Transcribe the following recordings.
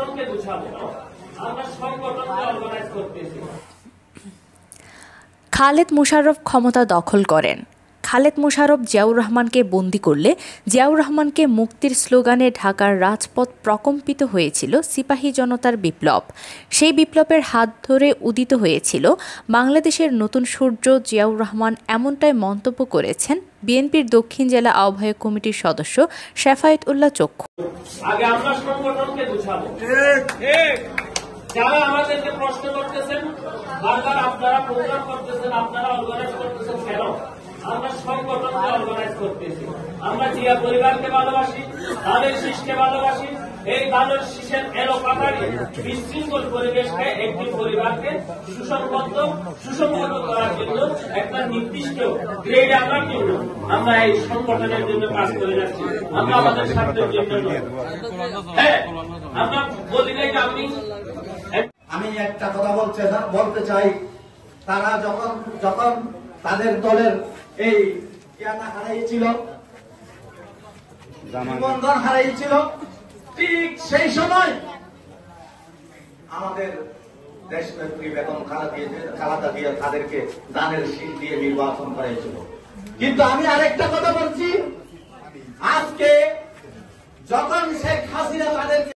সংগঠনকে বুঝাবো, আমরা সংগঠনকে অর্গানাইজ করতেছি। খালেদ মোশাররফ ক্ষমতা দখল করেন। খালেদ মোশাররফ জিয়াউর রহমানকে বন্দী করলে জিয়াউর রহমানকে মুক্তির স্লোগানে ঢাকার রাজপথ প্রকম্পিত হয়েছিল সিপাহী জনতার বিপ্লব। সেই বিপ্লবের হাত ধরে উদিত হয়েছিল বাংলাদেশের নতুন সূর্য জিয়াউর রহমান। এমনটাই মন্তব্য করেছেন বিএনপির দক্ষিণ জেলা আহ্বায়ক কমিটির সদস্য শেফায়েত উল্লাহ চক্ষু। আগে আমরা সংগঠনকে বুঝাবো। যারা আমাদেরকে প্রশ্ন করতেছেন, বারবার আপনারা প্রোগ্রাম করতেছেন, আপনারা অর্গানাইজ করতেছেন, কেন? আমরা সংগঠনকে অর্গানাইজ করতেছি। আমরা জিয়া পরিবারকে ভালোবাসি, তাদের শিশকে ভালোবাসি। এই তাদের শিশের এলোপাতারি বিশৃঙ্খল পরিবেশকে একটি পরিবারকে সুসংগত করার জন্য একটা নির্দিষ্ট গ্রেড আনার জন্য আমরা এই সংগঠনের জন্য কাজ করে যাচ্ছি। আমরা আমাদের স্বার্থের জন্য হ্যাঁ, আমরা বলি না যে আমি একটা কথা বলতে চাই, তারা যখন তাদের দলের এই ইয়াটা হারাইছিল, নিবন্ধন হারাইছিল, ঠিক সেই সময় আমাদের দেশনেত্রী বেগম খালেদা জিয়া তাদেরকে দানের শীল দিয়ে নির্বাচন করেছিল। কিন্তু আমি আরেকটা কথা বলছি, আজকে যখন শেখ হাসিনা তাদেরকে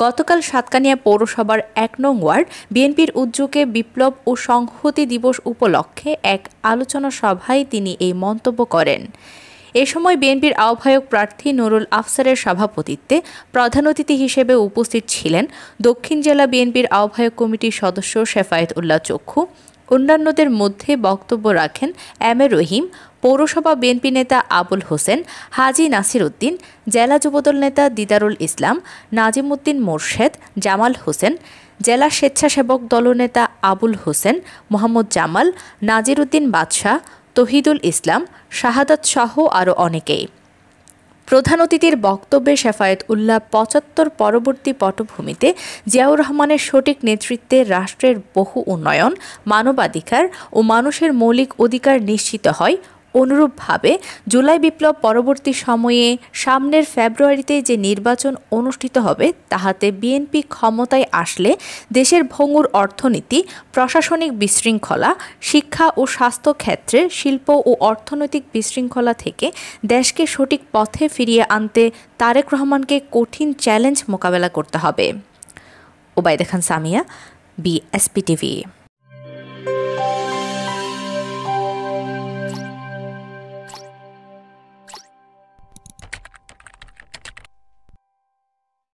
গতকাল সাতকানিয়া পৌরসভার ১ নং ওয়ার্ড বিএনপির উদ্যোগে বিপ্লব ও সংহতি দিবস উপলক্ষে এক আলোচনা সভায় তিনি এই মন্তব্য করেন। এ সময় বিএনপির আহ্বায়ক প্রার্থী নুরুল আফসারের সভাপতিত্বে প্রধান অতিথি হিসেবে উপস্থিত ছিলেন দক্ষিণ জেলা বিএনপির আহ্বায়ক কমিটির সদস্য শেফায়েত উল্লাহ চক্ষু। অন্যান্যদের মধ্যে বক্তব্য রাখেন এম এ রহিম, পৌরসভা বিএনপি নেতা আবুল হোসেন, হাজী নাসির উদ্দিন, জেলা যুবদল নেতা দিদারুল ইসলাম, নাজিমউদ্দিন মোরশেদ, জামাল হোসেন, জেলা স্বেচ্ছাসেবক দলনেতা আবুল হোসেন, মোহাম্মদ জামাল, নাজির উদ্দিন বাদশাহ, তহিদুল ইসলাম, শাহাদাত সহ আরও অনেকেই। প্রধান অতিথির বক্তব্যে শেফায়েত উল্লাহ ৭৫ পরবর্তী পটভূমিতে জিয়াউর রহমানের সঠিক নেতৃত্বে রাষ্ট্রের বহু উন্নয়ন, মানবাধিকার ও মানুষের মৌলিক অধিকার নিশ্চিত হয়। অনুরূপভাবে জুলাই বিপ্লব পরবর্তী সময়ে সামনের ফেব্রুয়ারিতে যে নির্বাচন অনুষ্ঠিত হবে তাহাতে বিএনপি ক্ষমতায় আসলে দেশের ভঙ্গুর অর্থনীতি, প্রশাসনিক বিশৃঙ্খলা, শিক্ষা ও স্বাস্থ্য ক্ষেত্রের শিল্প ও অর্থনৈতিক বিশৃঙ্খলা থেকে দেশকে সঠিক পথে ফিরিয়ে আনতে তারেক রহমানকে কঠিন চ্যালেঞ্জ মোকাবেলা করতে হবে। ওবায়দা খান সামিয়া, BSP TV।